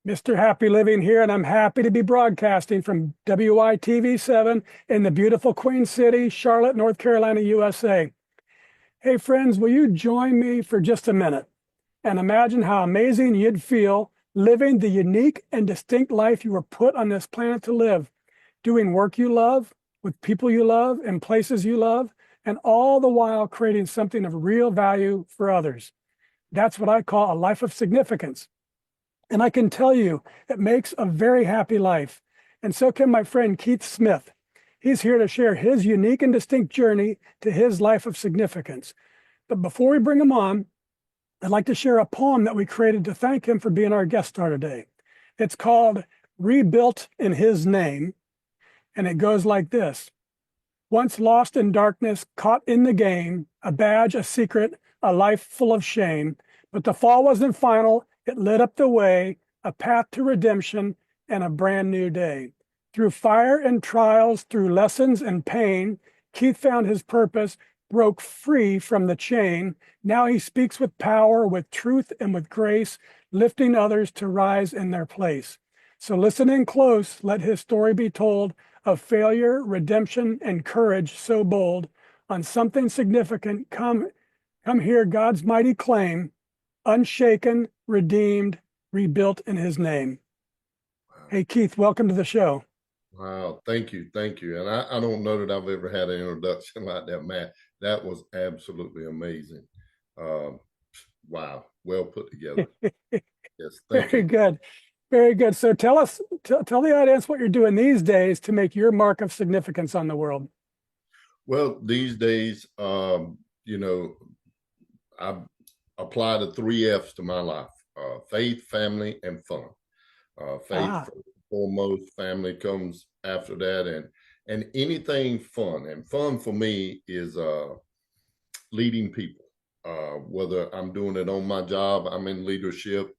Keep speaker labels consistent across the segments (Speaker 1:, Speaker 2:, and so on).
Speaker 1: Mr. Happy Living here, and I'm happy to be broadcasting from WITV7 in the beautiful Queen City, Charlotte, North Carolina, USA. Hey, friends, will you join me for just a minute and imagine how amazing you'd feel living the unique and distinct life you were put on this planet to live, doing work you love, with people you love, and places you love, and all the while creating something of real value for others. That's what I call a life of significance. And I can tell you, it makes a very happy life. And so can my friend Keith Smith. He's here to share his unique and distinct journey to his life of significance. But before we bring him on, I'd like to share a poem that we created to thank him for being our guest star today. It's called Rebuilt in His Name, and it goes like this. Once lost in darkness, caught in the game, a badge, a secret, a life full of shame. But the fall wasn't final. It lit up the way, a path to redemption and a brand new day. Through fire and trials, through lessons and pain, Keith found his purpose, broke free from the chain. Now he speaks with power, with truth, and with grace, lifting others to rise in their place. So listen in close, let his story be told of failure, redemption, and courage so bold. On something significant, come hear God's mighty claim, unshaken, redeemed, rebuilt in his name. Hey, Keith, welcome to the show.
Speaker 2: Wow, thank you, thank you. And I don't know that I've ever had an introduction like that, Matt. That was absolutely amazing. Wow, well put together. Yes, thank
Speaker 1: Very
Speaker 2: you.
Speaker 1: good. Very good. So tell the audience what you're doing these days to make your mark of significance on the world.
Speaker 2: Well, these days, I apply the three F's to my life: faith, family, and fun. Faith
Speaker 1: Ah,
Speaker 2: first and foremost, family comes after that, and anything fun. And fun for me is leading people. Whether I'm doing it on my job, I'm in leadership,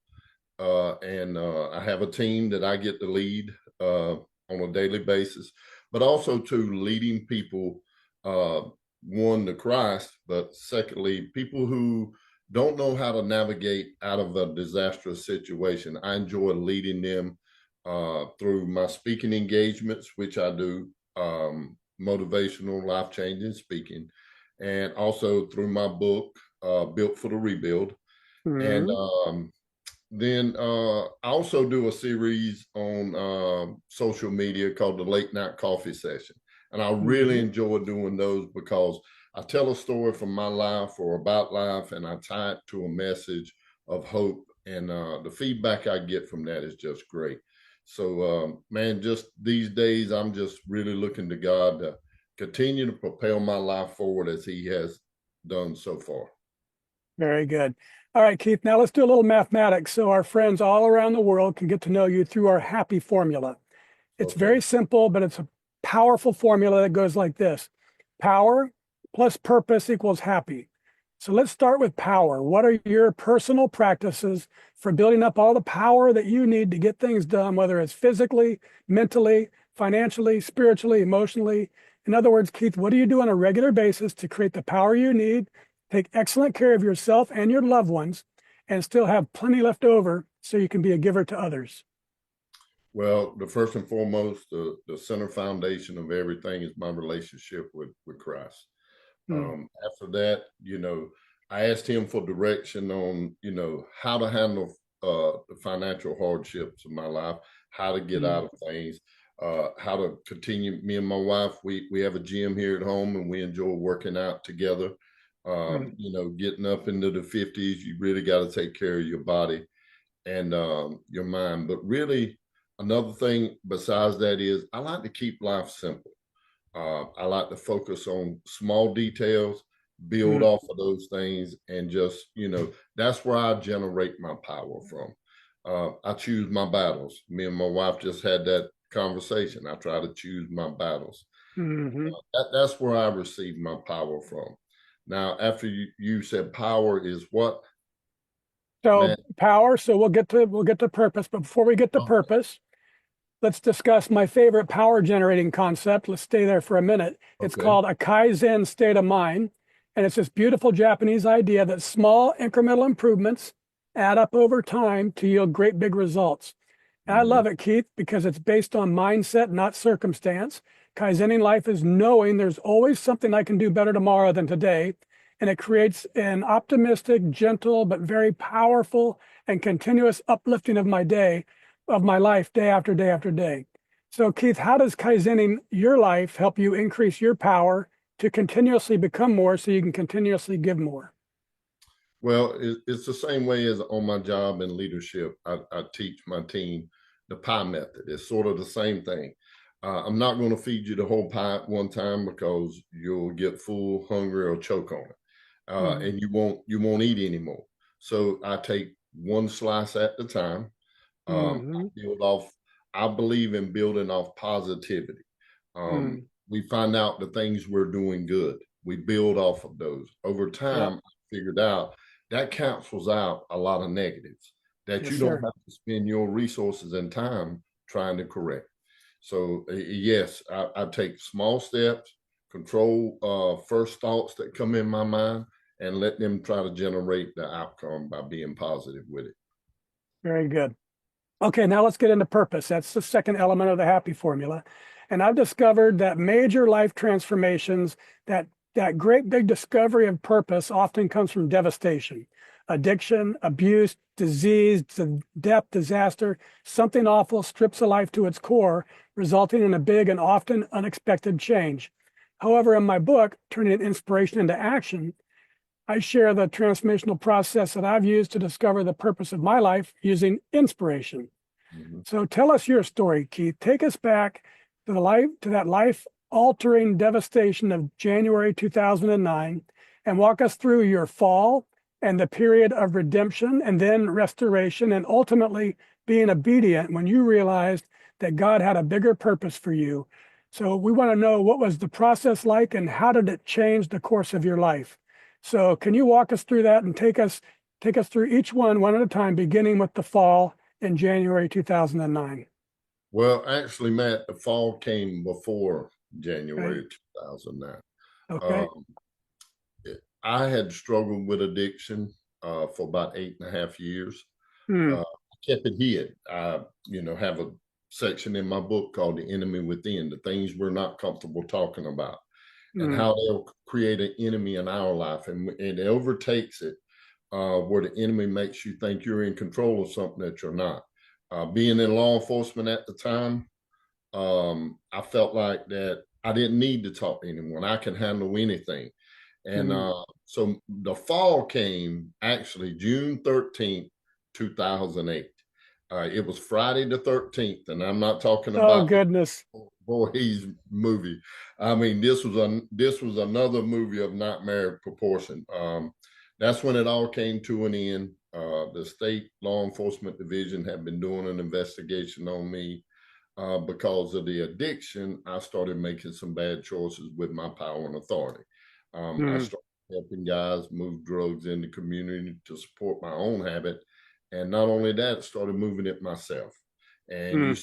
Speaker 2: and I have a team that I get to lead on a daily basis, but also to leading people, one, to Christ, but secondly, people who don't know how to navigate out of a disastrous situation. I enjoy leading them through my speaking engagements, which I do, motivational, life changing speaking, and also through my book, Built for the Rebuild. And
Speaker 1: mhm.
Speaker 2: then I also do a series on social media called the Late Night Coffee Session. And I really
Speaker 1: Mhm.
Speaker 2: enjoy doing those because I tell a story from my life or about life, and I tie it to a message of hope. And the feedback I get from that is just great. So, man, just these days, I'm just really looking to God to continue to propel my life forward as He has done so far.
Speaker 1: Very good. All right, Keith, now let's do a little mathematics so our friends all around the world can get to know you through our happy formula. It's
Speaker 2: Okay.
Speaker 1: very simple, but it's a powerful formula that goes like this. Power plus purpose equals happy. So let's start with power. What are your personal practices for building up all the power that you need to get things done, whether it's physically, mentally, financially, spiritually, emotionally? In other words, Keith, what do you do on a regular basis to create the power you need, take excellent care of yourself and your loved ones, and still have plenty left over so you can be a giver to others?
Speaker 2: Well, the first and foremost, the center foundation of everything is my relationship with Christ.
Speaker 1: Hmm.
Speaker 2: After that, I asked him for direction on, how to handle the financial hardships of my life, how to get
Speaker 1: Hmm.
Speaker 2: out of things, how to continue. Me and my wife, we have a gym here at home, and we enjoy working out together.
Speaker 1: Hmm.
Speaker 2: Getting up into the 50s, you really got to take care of your body and your mind. But really, another thing besides that is I like to keep life simple. I like to focus on small details, build
Speaker 1: Hmm.
Speaker 2: off of those things, and just, that's where I generate my power from. I choose my battles. Me and my wife just had that conversation. I try to choose my battles.
Speaker 1: Hmm.
Speaker 2: That's where I receive my power from. Now, after you said power is what,
Speaker 1: So
Speaker 2: man?
Speaker 1: power. So we'll get to purpose, but before we get to
Speaker 2: Okay.
Speaker 1: purpose, let's discuss my favorite power generating concept. Let's stay there for a minute. It's
Speaker 2: Okay.
Speaker 1: called a Kaizen state of mind, and it's this beautiful Japanese idea that small incremental improvements add up over time to yield great big results. And I
Speaker 2: Mhm.
Speaker 1: love it, Keith, because it's based on mindset, not circumstance. Kaizening life is knowing there's always something I can do better tomorrow than today. And it creates an optimistic, gentle, but very powerful and continuous uplifting of my day, of my life, day after day after day. So, Keith, how does Kaizening your life help you increase your power to continuously become more so you can continuously give more?
Speaker 2: Well, it's the same way as on my job in leadership. I teach my team the pie method. It's sort of the same thing. I'm not going to feed you the whole pie at one time because you'll get full, hungry, or choke on it,
Speaker 1: Mm-hmm.
Speaker 2: and you won't eat anymore. So I take one slice at a time. I
Speaker 1: Mm-hmm.
Speaker 2: build off. I believe in building off positivity.
Speaker 1: Mm.
Speaker 2: We find out the things we're doing good. We build off of those. Over
Speaker 1: Yep.
Speaker 2: time, I figured out that cancels out a lot of negatives that
Speaker 1: Yes,
Speaker 2: you don't
Speaker 1: sir.
Speaker 2: have to spend your resources and time trying to correct. So yes, I take small steps, control first thoughts that come in my mind, and let them try to generate the outcome by being positive with it.
Speaker 1: Very good. Okay, now let's get into purpose. That's the second element of the happy formula. And I've discovered that major life transformations, that great big discovery of purpose often comes from devastation, addiction, abuse, disease, death, disaster. Something awful strips a life to its core, resulting in a big and often unexpected change. However, in my book, Turning Inspiration into Action, I share the transformational process that I've used to discover the purpose of my life using inspiration.
Speaker 2: Mhm.
Speaker 1: So tell us your story, Keith. Take us back to that life-altering devastation of January 2009 and walk us through your fall and the period of redemption and then restoration and ultimately being obedient when you realized that God had a bigger purpose for you. So we want to know, what was the process like and how did it change the course of your life? So can you walk us through that and take us through each one at a time, beginning with the fall in January 2009.
Speaker 2: Well, actually, Matt, the fall came before
Speaker 1: Okay.
Speaker 2: January 2009.
Speaker 1: Okay.
Speaker 2: Um, I had struggled with addiction for about 8.5 years.
Speaker 1: Hmm.
Speaker 2: I kept it hid. I have a section in my book called "The Enemy Within," the things we're not comfortable talking about, and
Speaker 1: Hmm.
Speaker 2: how they'll create an enemy in our life, and it overtakes it, where the enemy makes you think you're in control of something that you're not. Being in law enforcement at the time, I felt like that I didn't need to talk to anyone. I can handle anything. And
Speaker 1: Hmm.
Speaker 2: so the fall came actually June 13th, 2008. It was Friday the 13th, and I'm not talking
Speaker 1: Oh,
Speaker 2: about the
Speaker 1: goodness.
Speaker 2: Voorhees movie. I mean, this was another movie of nightmare proportion. That's when it all came to an end. The state law enforcement division had been doing an investigation on me because of the addiction. I started making some bad choices with my power and authority. I
Speaker 1: Hmm.
Speaker 2: started helping guys move drugs in the community to support my own habit. And not only that, started moving it myself. And
Speaker 1: Hmm.
Speaker 2: you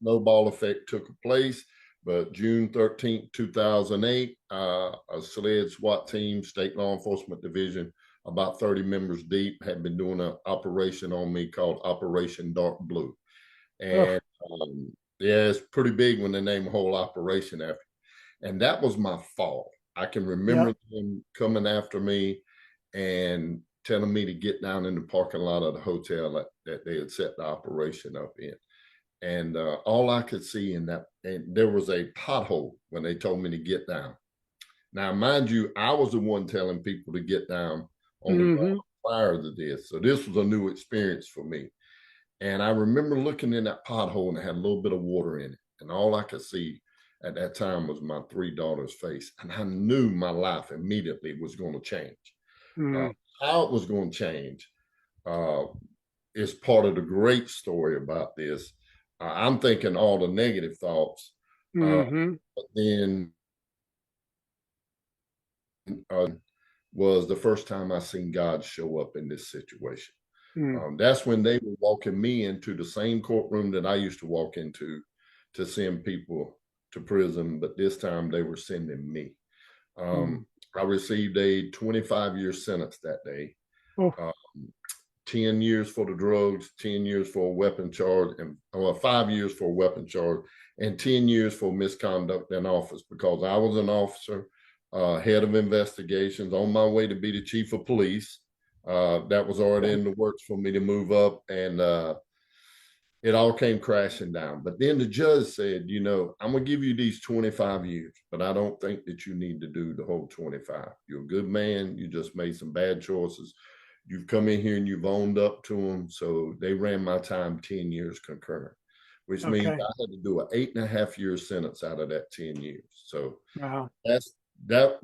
Speaker 2: snowball effect took place. But June 13th, 2008, a SLED SWAT team, state law enforcement division, about 30 members deep, had been doing an operation on me called Operation Dark Blue.
Speaker 1: Oh,
Speaker 2: And yeah, it's pretty big when they name a whole operation after. And that was my fall. I can
Speaker 1: yeah.
Speaker 2: remember them coming after me and telling me to get down in the parking lot of the hotel that they had set the operation up in. And all I could see in that, and there was a pothole when they told me to get down. Now, mind you, I was the one telling people to get down on the ground
Speaker 1: Hmm.
Speaker 2: prior to this. So this was a new experience for me. And I remember looking in that pothole and it had a little bit of water in it. And all I could see at that time was my three daughters' face. And I knew my life immediately was going to change. Uh,
Speaker 1: Hmm.
Speaker 2: how it was going to change uh, is part of the great story about this. I'm thinking all the negative thoughts, uh,
Speaker 1: Hmm.
Speaker 2: but then uh, was the first time I seen God show up in this situation.
Speaker 1: Hmm.
Speaker 2: That's when they were walking me into the same courtroom that I used to walk into to send people to prison, but this time they were sending me.
Speaker 1: Hmm.
Speaker 2: I received a 25-year sentence that day.
Speaker 1: Oh,
Speaker 2: Um, 10 years for the drugs, 10 years for a weapon charge, and 5 years for a weapon charge, and 10 years for misconduct in office, because I was an officer, head of investigations, on my way to be the chief of police. That was already in the works for me to move up, and it all came crashing down. But then the judge said, I'm going to give you these 25 years, but I don't think that you need to do the whole 25. You're a good man. You just made some bad choices. You've come in here and you've owned up to them. So they ran my time 10 years concurrent, which means I had to do an 8.5-year sentence out of that 10 years. So that's that.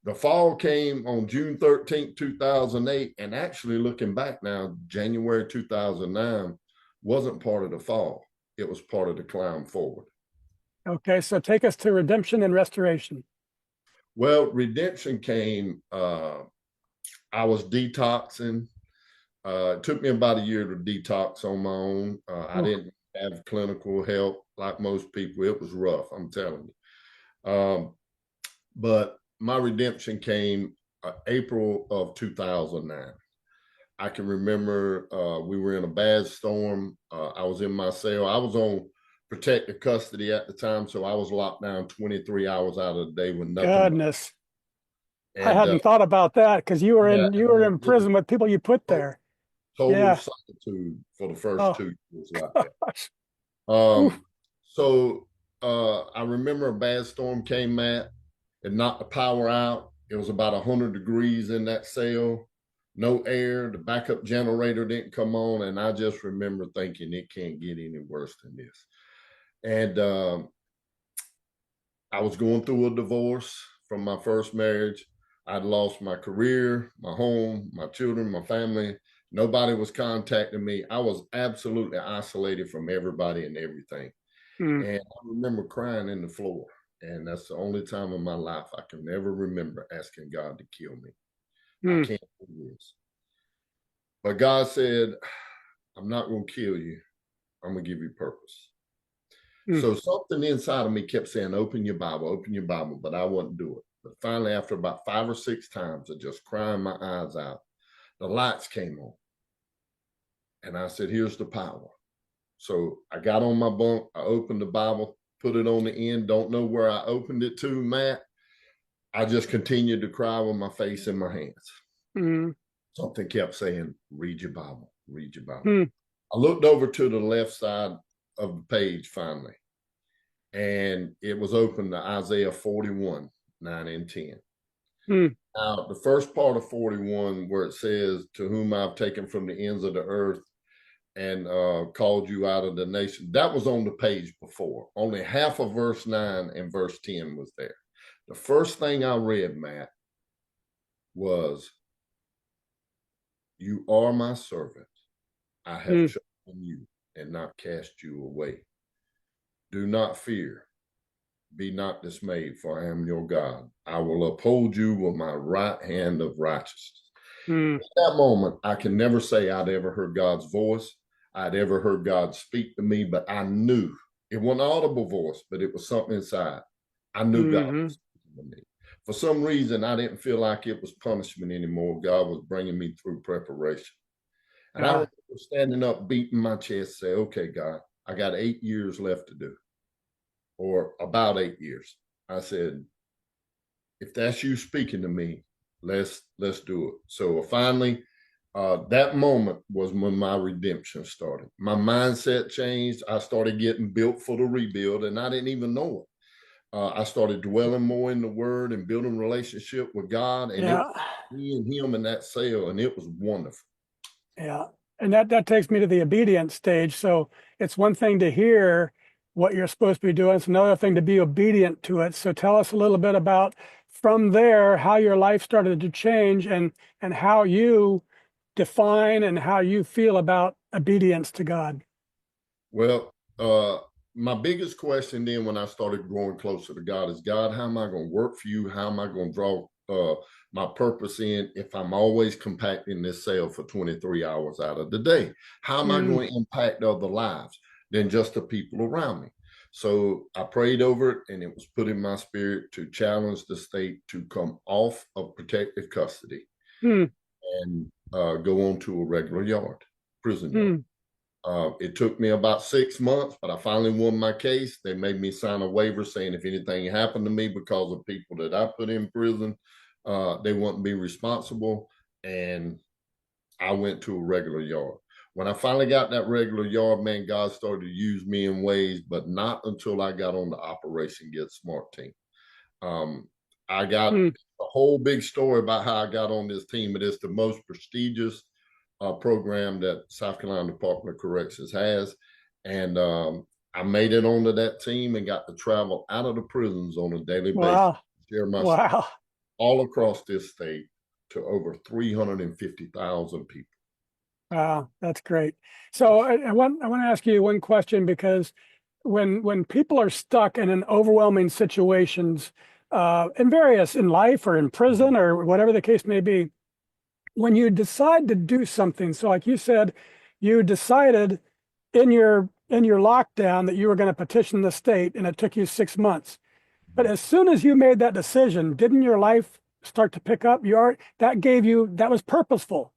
Speaker 2: The fall came on June 13th, 2008. And actually looking back now, January 2009, wasn't part of the fall. It was part of the climb forward.
Speaker 1: Okay, so take us to redemption and restoration.
Speaker 2: Well, redemption came, I was detoxing. It took me about a year to detox on my own. I didn't have clinical help like most people. It was rough, I'm telling you. But my redemption came April of 2009. I can remember we were in a bad storm. I was in my cell. I was on protective custody at the time, so I was locked down 23 hours out of the day with nothing.
Speaker 1: Goodness. I hadn't thought about that, because you were in prison with people you put there.
Speaker 2: Total solitude for the first 2 years like that. So I remember a bad storm came, Matt. It knocked the power out. It was about 100 degrees in that cell. No air, the backup generator didn't come on, and I just remember thinking it can't get any worse than this. And I was going through a divorce from my first marriage. I'd lost my career, my home, my children, my family. Nobody was contacting me. I was absolutely isolated from everybody and everything. And I remember crying in the floor. And that's the only time in my life I can never remember asking God to kill me. I can't do this. But God said, I'm not going to kill you. I'm going to give you purpose. So something inside of me kept saying, open your Bible, but I wouldn't do it. But finally, after about 5 or 6 times of just crying my eyes out, the lights came on. And I said, here's the power. So I got on my bunk, I opened the Bible, put it on the end. Don't know where I opened it to, Matt. I just continued to cry with my face in my hands. Something kept saying, read your Bible, read your Bible. I looked over to the left side of the page finally, and it was open to Isaiah 41, 9 and 10. Now, the first part of 41, where it says, to whom I've taken from the ends of the earth and called you out of the nation, that was on the page before. Only half of verse 9 and verse 10 was there. The first thing I read, Matt, was, you are my servant. I have chosen you and not cast you away. Do not fear. Be not dismayed, for I am your God. I will uphold you with my right hand of righteousness. At that moment, I can never say I'd ever heard God's voice. I'd ever heard God speak to me, but I knew it wasn't an audible voice, but it was something inside. I knew God was speaking to me. For some reason, I didn't feel like it was punishment anymore. God was bringing me through preparation. And I remember standing up, beating my chest, say, okay, God, I got 8 years left to do, or about 8 years. I said, if that's you speaking to me, let's do it. So finally, that moment was when my redemption started. My mindset changed. I started getting built for the rebuild, and I didn't even know it. I started dwelling more in the Word and building a relationship with God, and it was me and Him in that cell, and it was wonderful.
Speaker 1: Yeah, and that takes me to the obedience stage. So it's one thing to hear what you're supposed to be doing; it's another thing to be obedient to it. So tell us a little bit about, from there, how your life started to change, and how you define and how you feel about obedience to God.
Speaker 2: Well, my biggest question then when I started growing closer to God is, God, how am I going to work for you? How am I going to draw my purpose in if I'm always compacting this cell for 23 hours out of the day? How am I going to impact other lives than just the people around me? So I prayed over it, and it was put in my spirit to challenge the state to come off of protective custody. And go on to a regular yard, prison yard.
Speaker 1: Hmm.
Speaker 2: It took me about 6 months, but I finally won my case. They made me sign a waiver saying if anything happened to me because of people that I put in prison, they wouldn't be responsible. And I went to a regular yard. When I finally got that regular yard, man, God started to use me in ways, but not until I got on the Operation Get Smart team. Um, I got
Speaker 1: Hmm.
Speaker 2: a whole big story about how I got on this team. It is the most prestigious program that South Carolina Department of Corrections has. And I made it onto that team and got to travel out of the prisons on a daily basis,
Speaker 1: Wow.
Speaker 2: share my story
Speaker 1: Wow.
Speaker 2: all across this state to over 350,000 people.
Speaker 1: Wow. That's great. So I want to ask you one question, because when people are stuck in overwhelming situations, in life or in prison or whatever the case may be, when you decide to do something, so like you said, you decided in your lockdown that you were going to petition the state, and it took you 6 months. But as soon as you made that decision, didn't your life start to pick up? That was purposeful.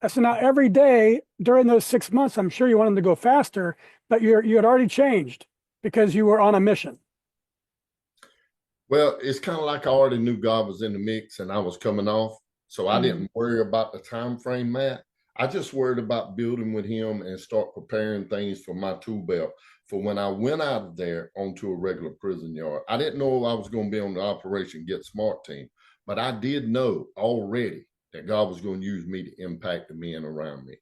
Speaker 1: So now every day during those 6 months, I'm sure you wanted to go faster, but you had already changed because you were on a mission.
Speaker 2: Well, it's kind of like I already knew God was in the mix and I was coming off. So I
Speaker 1: Mm.
Speaker 2: didn't worry about the time frame, Matt. I just worried about building with him and start preparing things for my tool belt for when I went out of there onto a regular prison yard. I didn't know I was going to be on the Operation Get Smart team, but I did know already that God was going to use me to impact the men around me.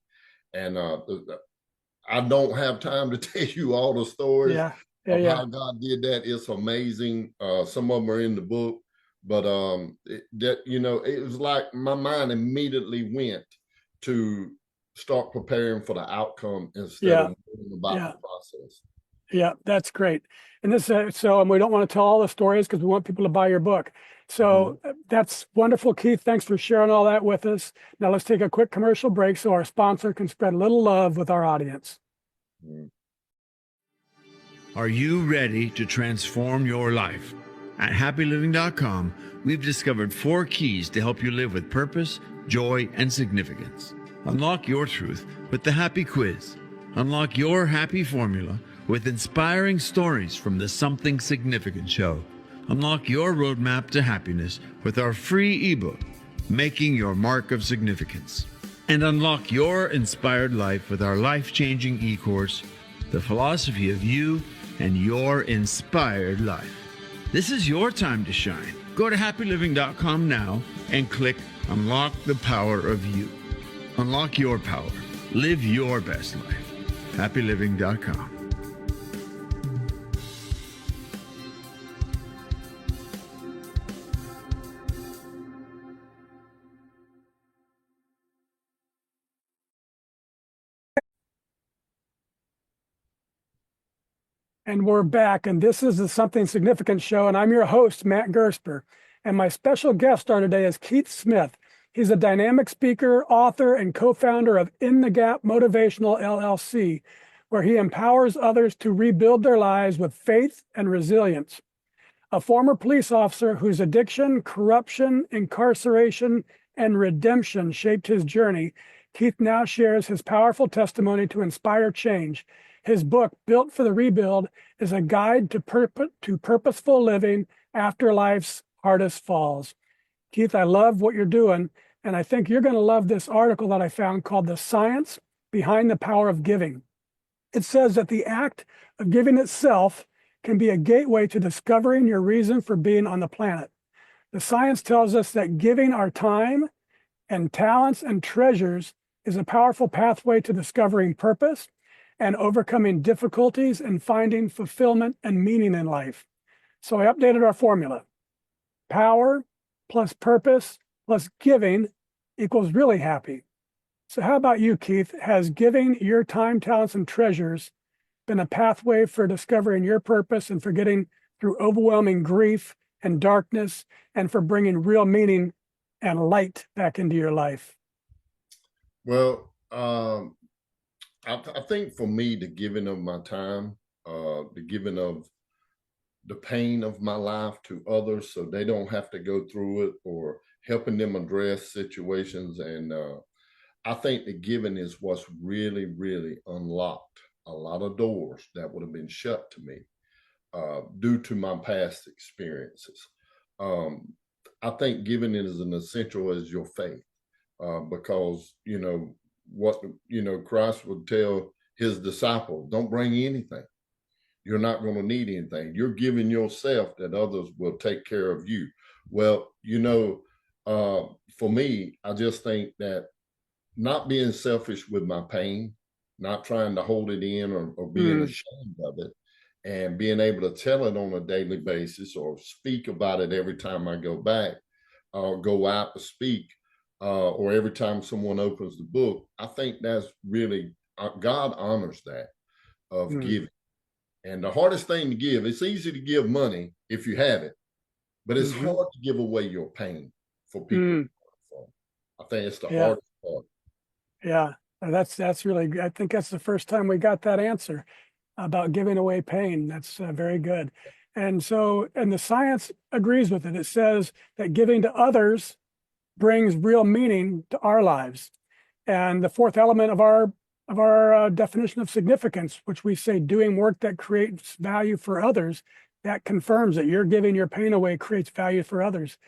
Speaker 2: And I don't have time to tell you all the stories
Speaker 1: Yeah. Yeah.
Speaker 2: of
Speaker 1: Yeah.
Speaker 2: how God did that. It's amazing. Some of them are in the book, but it was like my mind immediately went to start preparing for the outcome instead
Speaker 1: Yeah.
Speaker 2: of worrying about
Speaker 1: Yeah.
Speaker 2: the process.
Speaker 1: Yeah, that's great. And and we don't want to tell all the stories because we want people to buy your book.
Speaker 2: Mhm.
Speaker 1: So that's wonderful, Keith. Thanks for sharing all that with us. Now let's take a quick commercial break so our sponsor can spread a little love with our audience.
Speaker 2: Mhm.
Speaker 3: Are you ready to transform your life? At happyliving.com, we've discovered 4 keys to help you live with purpose, joy, and significance. Unlock your truth with the Happy Quiz. Unlock your happy formula with inspiring stories from the Something Significant Show. Unlock your roadmap to happiness with our free ebook, Making Your Mark of Significance. And unlock your inspired life with our life-changing e-course, The Philosophy of You and Your Inspired Life. This is your time to shine. Go to happyliving.com now and click Unlock the Power of You. Unlock your power. Live your best life. happyliving.com.
Speaker 1: And we're back, and this is the Something Significant Show, and I'm your host, Matt Gersper. And my special guest star today is Keith Smith. He's a dynamic speaker, author, and co-founder of In the Gap Motivational LLC, where he empowers others to rebuild their lives with faith and resilience. A former police officer whose addiction, corruption, incarceration, and redemption shaped his journey, Keith now shares his powerful testimony to inspire change. His book, Built for the Rebuild, is a guide to purposeful living after life's hardest falls. Keith, I love what you're doing, and I think you're going to love this article that I found called The Science Behind the Power of Giving. It says that the act of giving itself can be a gateway to discovering your reason for being on the planet. The science tells us that giving our time and talents and treasures is a powerful pathway to discovering purpose and overcoming difficulties and finding fulfillment and meaning in life. So I updated our formula. Power plus purpose plus giving equals really happy. So how about you, Keith? Has giving your time, talents, and treasures been a pathway for discovering your purpose and for getting through overwhelming grief and darkness and for bringing real meaning and light back into your life?
Speaker 2: Well, I think for me, the giving of my time, the giving of the pain of my life to others so they don't have to go through it, or helping them address situations. And I think the giving is what's really, really unlocked a lot of doors that would have been shut to me due to my past experiences. Um, I think giving is an essential as your faith because, what, Christ would tell his disciples, don't bring anything. You're not going to need anything. You're giving yourself that others will take care of you. Well, for me, I just think that not being selfish with my pain, not trying to hold it in or being ashamed of it, and being able to tell it on a daily basis or speak about it every time I go back or go out to speak or every time someone opens the book. I think that's really, God honors that of giving. And the hardest thing to give, it's easy to give money if you have it, but it's hard to give away your pain for people. I think it's the hardest part.
Speaker 1: Yeah, that's really, I think that's the first time we got that answer about giving away pain. That's very good. And the science agrees with it. It says that giving to others brings real meaning to our lives. And the fourth element of our definition of significance, which we say doing work that creates value for others, that confirms that you're giving your pain away creates value for others.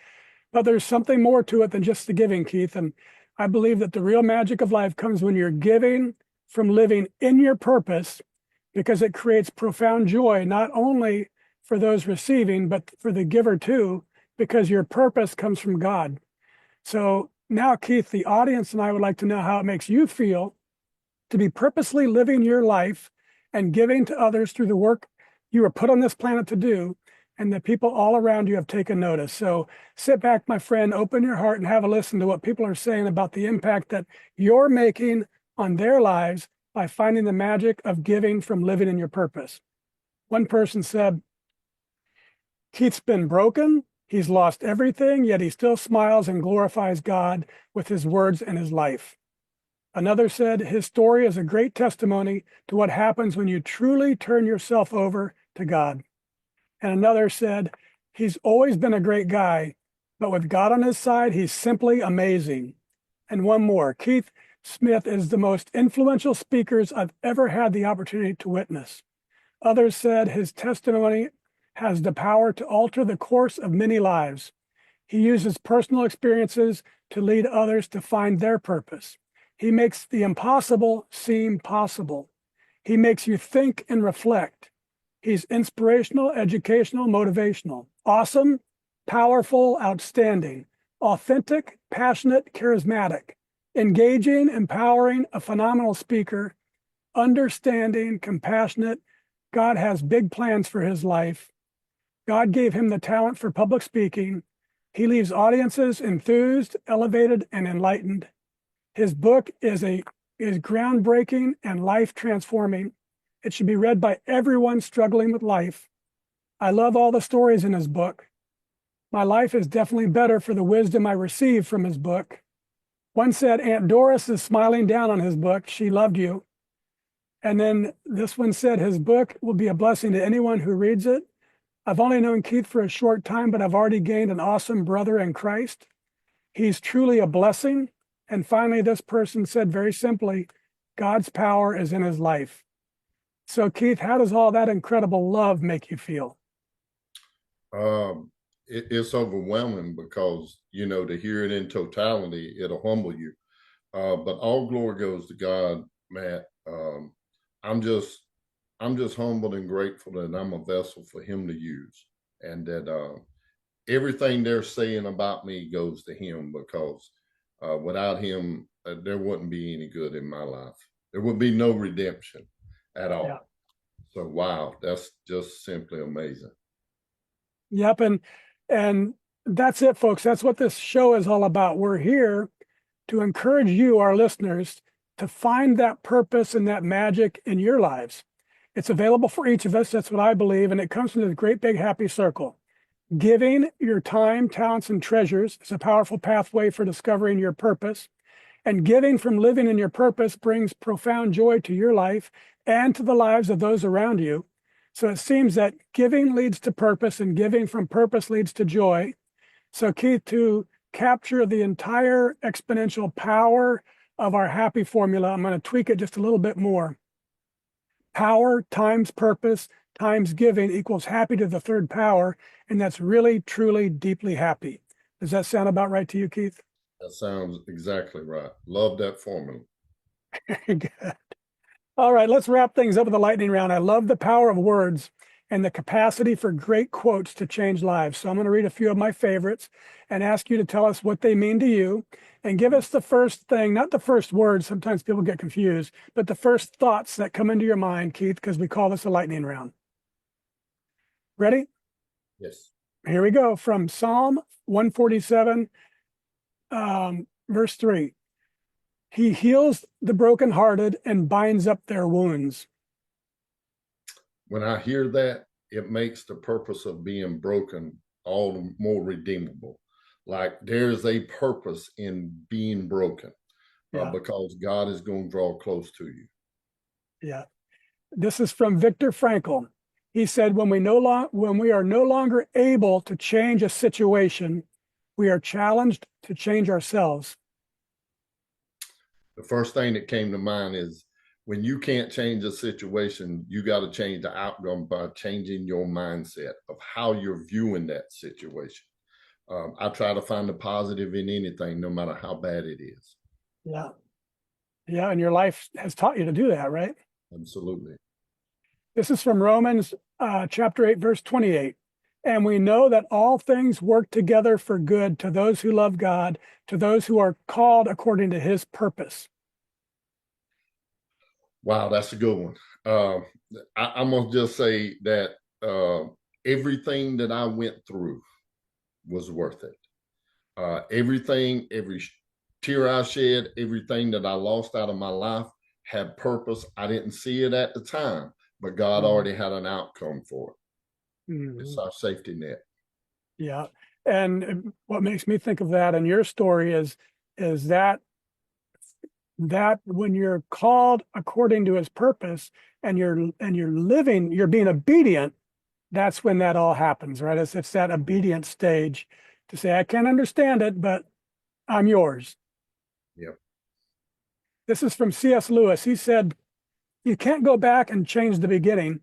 Speaker 1: But there's something more to it than just the giving, Keith. And I believe that the real magic of life comes when you're giving from living in your purpose, because it creates profound joy, not only for those receiving, but for the giver too, because your purpose comes from God. So now, Keith, the audience and I would like to know how it makes you feel to be purposely living your life and giving to others through the work you were put on this planet to do, and the people all around you have taken notice. So sit back, my friend, open your heart and have a listen to what people are saying about the impact that you're making on their lives by finding the magic of giving from living in your purpose. One person said, Keith's been broken, he's lost everything, yet he still smiles and glorifies God with his words and his life. Another said, his story is a great testimony to what happens when you truly turn yourself over to God. And another said, he's always been a great guy, but with God on his side, he's simply amazing. And one more, Keith Smith is the most influential speakers I've ever had the opportunity to witness. Others said his testimony has the power to alter the course of many lives. He uses personal experiences to lead others to find their purpose. He makes the impossible seem possible. He makes you think and reflect. He's inspirational, educational, motivational, awesome, powerful, outstanding, authentic, passionate, charismatic, engaging, empowering, a phenomenal speaker, understanding, compassionate. God has big plans for his life. God gave him the talent for public speaking. He leaves audiences enthused, elevated, and enlightened. His book is groundbreaking and life-transforming. It should be read by everyone struggling with life. I love all the stories in his book. My life is definitely better for the wisdom I received from his book. One said, Aunt Doris is smiling down on his book. She loved you. And then this one said, his book will be a blessing to anyone who reads it. I've only known Keith for a short time, but I've already gained an awesome brother in Christ. He's truly a blessing. And finally, this person said very simply, God's power is in his life. So Keith, how does all that incredible love make you feel?
Speaker 2: It's overwhelming because, to hear it in totality, it'll humble you. But all glory goes to God, Matt. I'm just humbled and grateful that I'm a vessel for him to use, and that everything they're saying about me goes to him, because without him, there wouldn't be any good in my life. There would be no redemption at all. Yeah. So, wow, that's just simply amazing.
Speaker 1: Yep. And that's it, folks. That's what this show is all about. We're here to encourage you, our listeners, to find that purpose and that magic in your lives. It's available for each of us. That's what I believe. And it comes from this great big happy circle. Giving your time, talents, and treasures is a powerful pathway for discovering your purpose. And giving from living in your purpose brings profound joy to your life and to the lives of those around you. So it seems that giving leads to purpose, and giving from purpose leads to joy. So Keith, to capture the entire exponential power of our happy formula. I'm going to tweak it just a little bit more. Power times purpose times giving equals happy to the third power. And that's really, truly, deeply happy. Does that sound about right to you, Keith?
Speaker 2: That sounds exactly right. Love that formula.
Speaker 1: Very good. All right, let's wrap things up with a lightning round. I love the power of words and the capacity for great quotes to change lives. So I'm going to read a few of my favorites and ask you to tell us what they mean to you and give us the first thing, not the first words. Sometimes people get confused, but the first thoughts that come into your mind, Keith, because we call this a lightning round. Ready?
Speaker 2: Yes.
Speaker 1: Here we go. From Psalm 147, verse 3. He heals the brokenhearted and binds up their wounds.
Speaker 2: When I hear that, it makes the purpose of being broken all the more redeemable. Like there's a purpose in being broken because God is going to draw close to you.
Speaker 1: Yeah. This is from Viktor Frankl. He said, when we are no longer able to change a situation, we are challenged to change ourselves.
Speaker 2: The first thing that came to mind is when you can't change a situation, you got to change the outcome by changing your mindset of how you're viewing that situation. I try to find the positive in anything, no matter how bad it is.
Speaker 1: Yeah. Yeah. And your life has taught you to do that, right?
Speaker 2: Absolutely.
Speaker 1: This is from Romans chapter 8, verse 28. And we know that all things work together for good to those who love God, to those who are called according to his purpose.
Speaker 2: Wow, that's a good one. I'm going to just say that everything that I went through was worth it. Everything, every tear I shed, everything that I lost out of my life had purpose. I didn't see it at the time, but God already had an outcome for it. It's our safety net.
Speaker 1: Yeah. And what makes me think of that in your story is that when you're called according to his purpose and you're living, you're being obedient, that's when that all happens, right? It's that obedient stage to say, I can't understand it, but I'm yours.
Speaker 2: Yep.
Speaker 1: This is from C.S. Lewis. He said, you can't go back and change the beginning,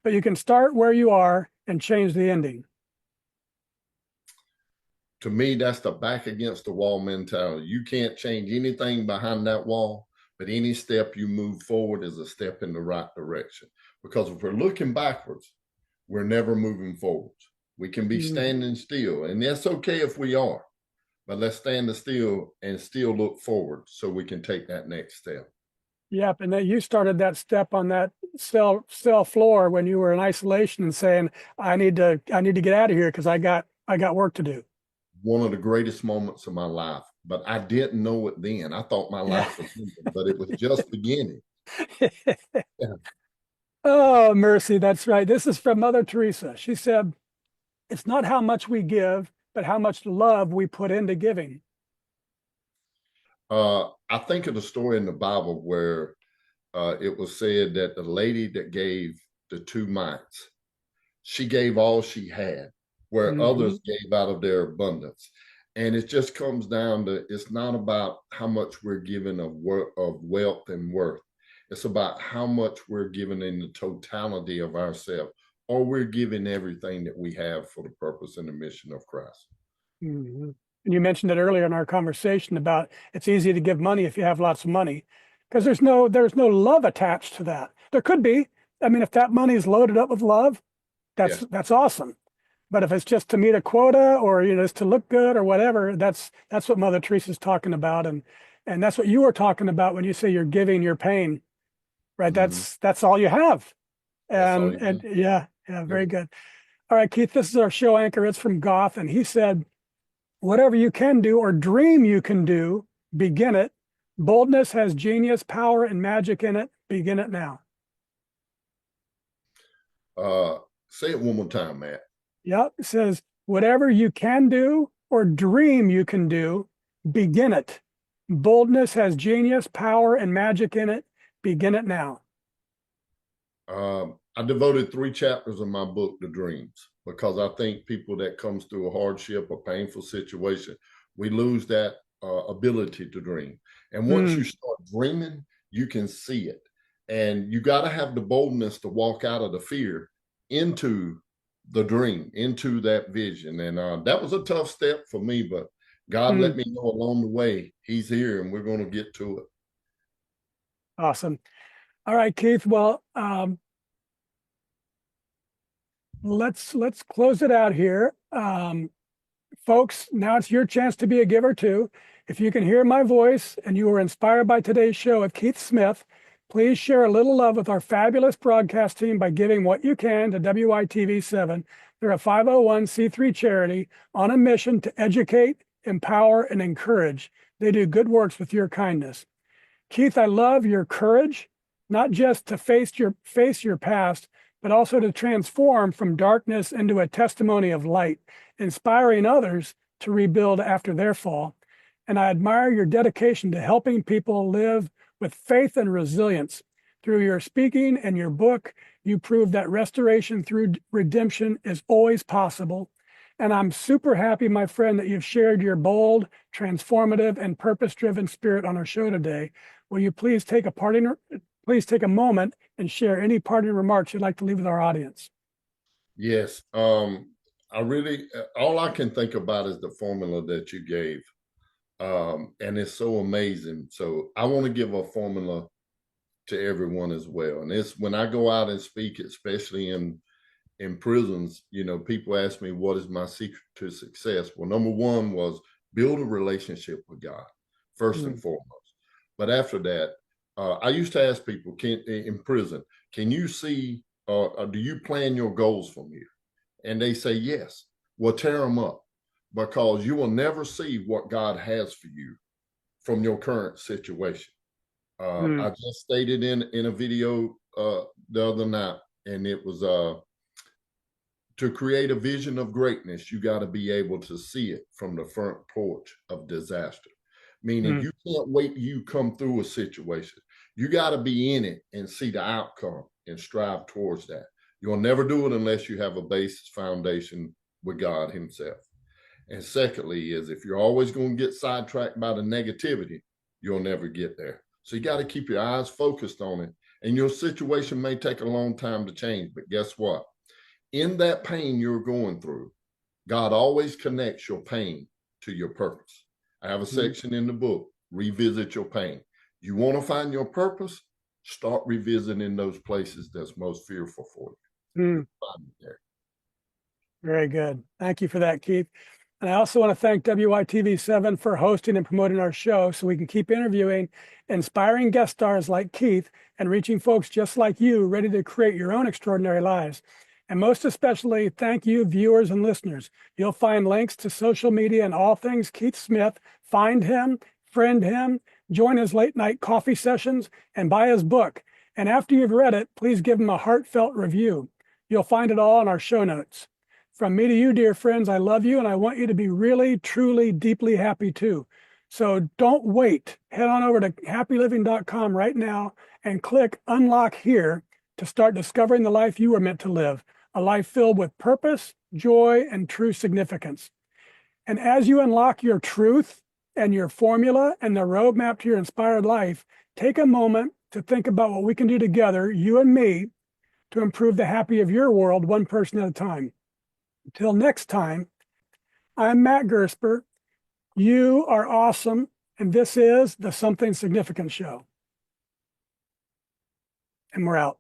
Speaker 1: but you can start where you are and change the ending.
Speaker 2: To me, that's the back against the wall mentality. You can't change anything behind that wall, but any step you move forward is a step in the right direction. Because if we're looking backwards, we're never moving forwards. We can be standing still, and that's okay if we are, but let's stand still and still look forward so we can take that next step.
Speaker 1: Yep, and then you started that step on that cell floor when you were in isolation and saying, I need to get out of here because I got work to do.
Speaker 2: One of the greatest moments of my life, but I didn't know it then. I thought my life was ending, but it was just beginning. Yeah.
Speaker 1: Oh, mercy, that's right. This is from Mother Teresa. She said, it's not how much we give, but how much love we put into giving.
Speaker 2: I think of the story in the Bible where it was said that the lady that gave the 2 mites, she gave all she had, where others gave out of their abundance. And it just comes down to, it's not about how much we're given of wealth and worth. It's about how much we're given in the totality of ourselves, or we're giving everything that we have for the purpose and the mission of Christ.
Speaker 1: And you mentioned it earlier in our conversation about it's easy to give money if you have lots of money, because there's no love attached to that. There could be. I mean, if that money is loaded up with love, that's awesome. But if it's just to meet a quota or just to look good or whatever, that's what Mother Teresa's talking about, and that's what you were talking about when you say you're giving your pain, right? That's all you have, and yeah, very good. All right, Keith, this is our show anchor. It's from Goth, and he said, whatever you can do or dream you can do, begin it. Boldness has genius, power, and magic in it. Begin it now.
Speaker 2: Say it one more time, Matt.
Speaker 1: Yep, it says, whatever you can do or dream you can do, begin it. Boldness has genius, power, and magic in it. Begin it now.
Speaker 2: I devoted 3 chapters of my book to dreams, because I think people that comes through a hardship or painful situation, we lose that ability to dream. And once you start dreaming, you can see it. And you got to have the boldness to walk out of the fear into the dream, into that vision. And that was a tough step for me, but God let me know along the way, he's here and we're going to get to it.
Speaker 1: Awesome. All right, Keith. Well, let's close it out here. Folks, now it's your chance to be a giver too. If you can hear my voice and you were inspired by today's show with Keith Smith, please share a little love with our fabulous broadcast team by giving what you can to WITV7. They're a 501c3 charity on a mission to educate, empower, and encourage. They do good works with your kindness. Keith, I love your courage, not just to face your past, but also to transform from darkness into a testimony of light, inspiring others to rebuild after their fall. And I admire your dedication to helping people live with faith and resilience. Through your speaking and your book, you prove that restoration through redemption is always possible. And I'm super happy, my friend, that you've shared your bold, transformative, and purpose-driven spirit on our show today. Will you please take a moment and share any parting remarks you'd like to leave with our audience?
Speaker 2: Yes. I really, all I can think about is the formula that you gave. And it's so amazing. So I want to give a formula to everyone as well. And it's when I go out and speak, especially in prisons, you know, people ask me, what is my secret to success? Well, number one was build a relationship with God, first and foremost. But after that, I used to ask people in prison, can you see, do you plan your goals from here? And they say, yes. Well, tear them up, because you will never see what God has for you from your current situation. I just stated in a video the other night, and it was to create a vision of greatness, you got to be able to see it from the front porch of disaster. Meaning you can't wait till you come through a situation. You got to be in it and see the outcome and strive towards that. You'll never do it unless you have a base foundation with God himself. And secondly is, if you're always going to get sidetracked by the negativity, you'll never get there. So you got to keep your eyes focused on it. And your situation may take a long time to change, but guess what? In that pain you're going through, God always connects your pain to your purpose. I have a section in the book, revisit your pain. You want to find your purpose? Start revisiting those places that's most fearful for you. Find it there.
Speaker 1: Very good. Thank you for that, Keith. And I also want to thank WITV7 for hosting and promoting our show so we can keep interviewing inspiring guest stars like Keith and reaching folks just like you ready to create your own extraordinary lives. And most especially, thank you, viewers and listeners. You'll find links to social media and all things Keith Smith. Find him, friend him, join his late night coffee sessions, and buy his book. And after you've read it, please give him a heartfelt review. You'll find it all in our show notes. From me to you, dear friends, I love you, and I want you to be really, truly, deeply happy too. So don't wait. Head on over to happyliving.com right now and click Unlock Here to start discovering the life you were meant to live, a life filled with purpose, joy, and true significance. And as you unlock your truth and your formula and the roadmap to your inspired life, take a moment to think about what we can do together, you and me, to improve the happy of your world one person at a time. Until next time, I'm Matt Gersper. You are awesome, and this is the Something Significant Show. And we're out.